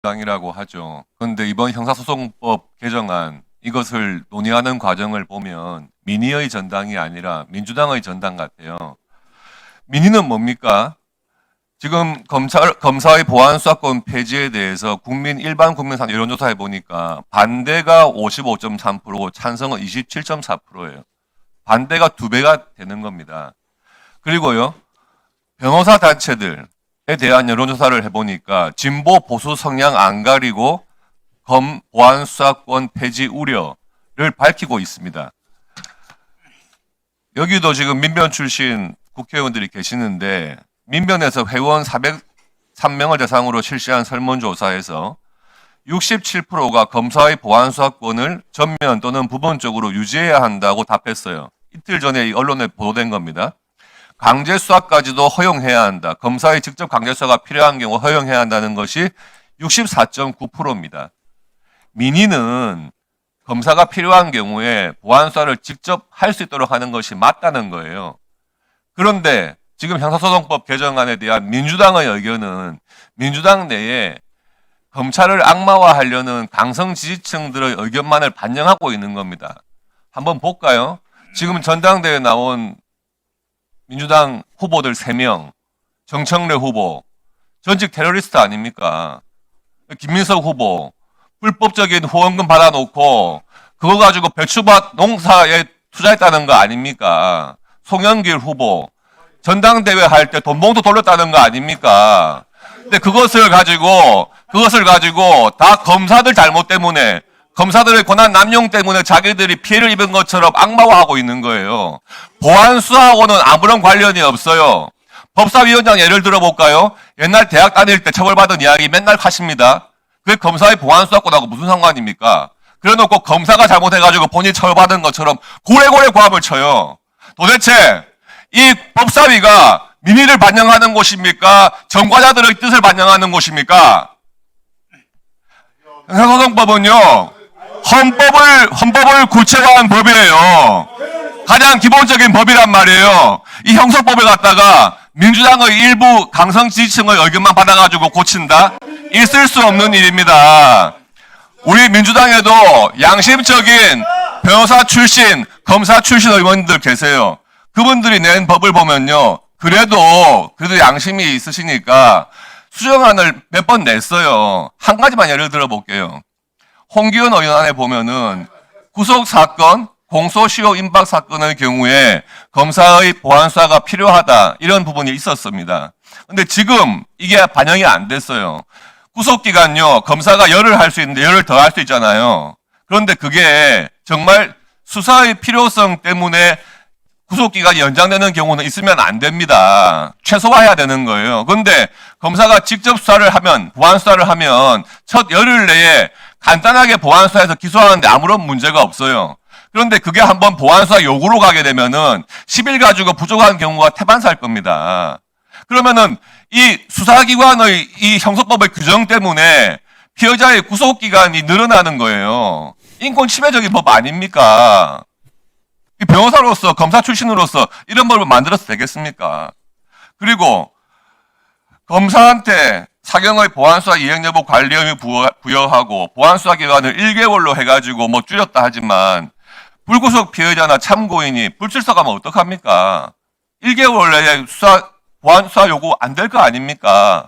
민주당이라고 하죠. 그런데 이번 형사소송법 개정안 이것을 논의하는 과정을 보면 민의의 전당이 아니라 민주당의 전당 같아요. 민의는 뭡니까? 지금 검사의 보안 수사권 폐지에 대해서 일반 국민상 여론조사해 보니까 반대가 55.3%고 찬성은 27.4%예요. 반대가 2배가 되는 겁니다. 그리고요, 변호사 단체들에 대한 여론조사를 해보니까 진보 보수 성향 안 가리고 보안 수사권 폐지 우려를 밝히고 있습니다. 여기도 지금 민변 출신 국회의원들이 계시는데 민변에서 회원 403명을 대상으로 실시한 설문조사에서 67%가 검사의 보안 수사권을 전면 또는 부분적으로 유지해야 한다고 답했어요. 이틀 전에 언론에 보도된 겁니다. 강제 수사까지도 허용해야 한다. 검사의 직접 강제 수사가 필요한 경우 허용해야 한다는 것이 64.9%입니다. 민의는 검사가 필요한 경우에 보안 수사를 직접 할 수 있도록 하는 것이 맞다는 거예요. 그런데 지금 형사소송법 개정안에 대한 민주당의 의견은 민주당 내에 검찰을 악마화하려는 강성 지지층들의 의견만을 반영하고 있는 겁니다. 한번 볼까요? 지금 전당대회에 나온 민주당 후보들 3명, 정청래 후보, 전직 테러리스트 아닙니까? 김민석 후보, 불법적인 후원금 받아놓고 그거 가지고 배추밭 농사에 투자했다는 거 아닙니까? 송영길 후보, 전당대회 할 때 돈봉투 돌렸다는 거 아닙니까? 근데 그것을 가지고 다 검사들 잘못 때문에, 검사들의 권한 남용 때문에 자기들이 피해를 입은 것처럼 악마화하고 있는 거예요. 보안 수사하고는 아무런 관련이 없어요. 법사위원장 예를 들어볼까요? 옛날 대학 다닐 때 처벌받은 이야기 맨날 하십니다. 그게 검사의 보안 수사권하고 무슨 상관입니까? 그래놓고 검사가 잘못해가지고 본인이 처벌받은 것처럼 고래고래 고함을 쳐요. 도대체 이 법사위가 민의를 반영하는 곳입니까? 전과자들의 뜻을 반영하는 곳입니까? 형사소송법은요, 헌법을 구체화한 법이에요. 가장 기본적인 법이란 말이에요. 이 형사법을 갖다가 민주당의 일부 강성 지지층의 의견만 받아가지고 고친다? 있을 수 없는 일입니다. 우리 민주당에도 양심적인 변호사 출신, 검사 출신 의원들 계세요. 그분들이 낸 법을 보면요, 그래도 양심이 있으시니까 수정안을 몇 번 냈어요. 한 가지만 예를 들어 볼게요. 홍기훈 의원안에 보면은 구속사건, 공소시효 임박 사건의 경우에 검사의 보안 수사가 필요하다, 이런 부분이 있었습니다. 근데 지금 이게 반영이 안 됐어요. 구속기간요, 검사가 열흘 할 수 있는데 열흘 더 할 수 있잖아요. 그런데 그게 정말 수사의 필요성 때문에 구속기간이 연장되는 경우는 있으면 안 됩니다. 최소화해야 되는 거예요. 그런데 검사가 직접 수사를 하면, 보안 수사를 하면 첫 열흘 내에 간단하게 보안 수사해서 기소하는데 아무런 문제가 없어요. 그런데 그게 한번 보안 수사 요구로 가게 되면은 10일 가지고 부족한 경우가 태반살 겁니다. 그러면은 이 수사기관의 이 형사법의 규정 때문에 피해자의 구속기간이 늘어나는 거예요. 인권 침해적인 법 아닙니까? 이 변호사로서, 검사 출신으로서 이런 법을 만들어서 되겠습니까? 그리고 검사한테 사경의 보안수사 이행 여부 관리 의무 부여하고 보안수사 기간을 1개월로 해가지고 뭐 줄였다 하지만 불구속 피해자나 참고인이 불출석하면 어떡합니까? 1개월 내에 보안수사 요구 안 될 거 아닙니까?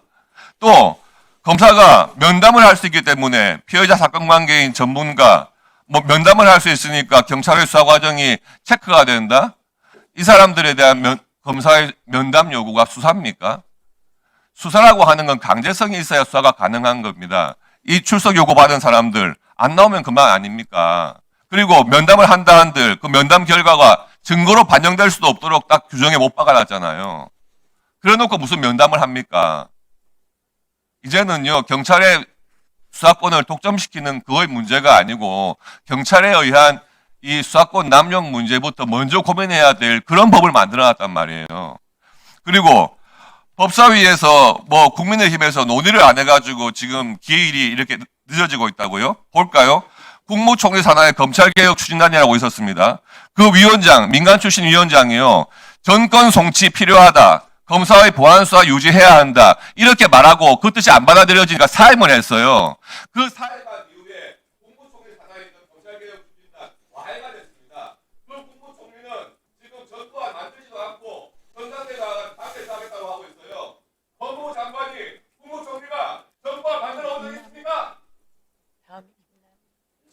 또 검사가 면담을 할 수 있기 때문에 피해자 사건 관계인 전문가 면담을 할 수 있으니까 경찰의 수사 과정이 체크가 된다? 이 사람들에 대한 검사의 면담 요구가 수사입니까? 수사라고 하는 건 강제성이 있어야 수사가 가능한 겁니다. 이 출석 요구 받은 사람들 안 나오면 그만 아닙니까? 그리고 면담을 한다 한들 그 면담 결과가 증거로 반영될 수도 없도록 딱 규정에 못 박아놨잖아요. 그래놓고 무슨 면담을 합니까? 이제는요, 경찰의 수사권을 독점시키는 그거의 문제가 아니고 경찰에 의한 이 수사권 남용 문제부터 먼저 고민해야 될 그런 법을 만들어놨단 말이에요. 그리고 법사위에서 국민의힘에서 논의를 안 해가지고 지금 기일이 이렇게 늦어지고 있다고요? 볼까요? 국무총리 산하의 검찰개혁 추진단이라고 있었습니다. 그 위원장, 민간 출신 위원장이요, 정권 송치 필요하다, 검사의 보안 수사 유지해야 한다. 이렇게 말하고 그 뜻이 안 받아들여지니까 사임을 했어요. 그 사임한 이후에 국무총리 산하에 있는 검찰개혁 추진단 와해가 됐습니다. 그 국무총리는 지금 전두환 만들지도 않고 전당대가 당대에서 하겠다고 하고 있어요. 법무부 장관이 국무총리가 전두환 만들어 온 적 있습니까?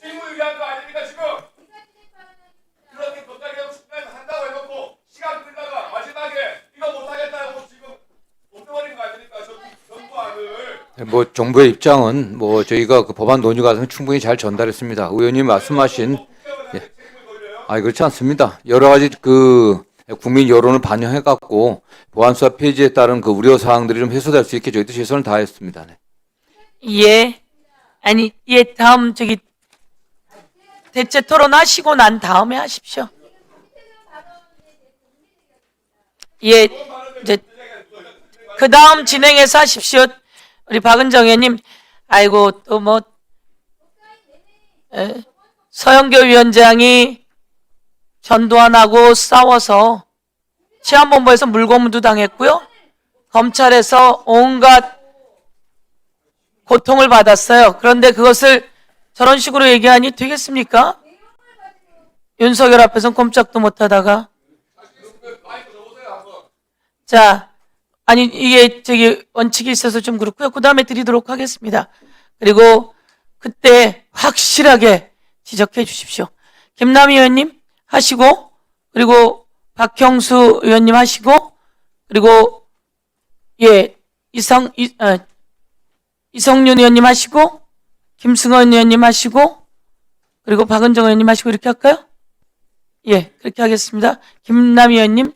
직무 유기한 거 아닙니까 지금? 그렇게 검찰개혁 추진단에서 한다고 해놓고 시간 끌다가 마지막에 이거 못하겠다고 지금 없애버린 거 아닙니까? 전두환을. 뭐 정부의 입장은 뭐 저희가 그 법안 논의 과정에 충분히 잘 전달했습니다. 의원님 말씀하신 예. 아니 그렇지 않습니다. 여러 가지 그 국민 여론을 반영해 갖고 보안 수사 폐지에 따른 그 우려 사항들이 좀 해소될 수 있게 저희도 최선을 다했습니다. 네. 예. 아니, 예, 다음 대체 토론 하시고 난 다음에 하십시오. 예, 이제 그 다음 진행해서 하십시오. 우리 박은정 의원님, 아이고 또 뭐 서영교 위원장이 전두환하고 싸워서 치안본부에서 물고문도 당했고요. 검찰에서 온갖 고통을 받았어요. 그런데 그것을 저런 식으로 얘기하니 되겠습니까? 윤석열 앞에서는 꼼짝도 못하다가. 자, 아니 이게 원칙이 있어서 좀 그렇고요. 그 다음에 드리도록 하겠습니다. 그리고 그때 확실하게 지적해 주십시오. 김남희 의원님 하시고, 그리고 박형수 의원님 하시고, 그리고 예 이성윤 의원님 하시고, 김승원 의원님 하시고, 그리고 박은정 의원님 하시고, 이렇게 할까요? 예, 그렇게 하겠습니다. 김남희 의원님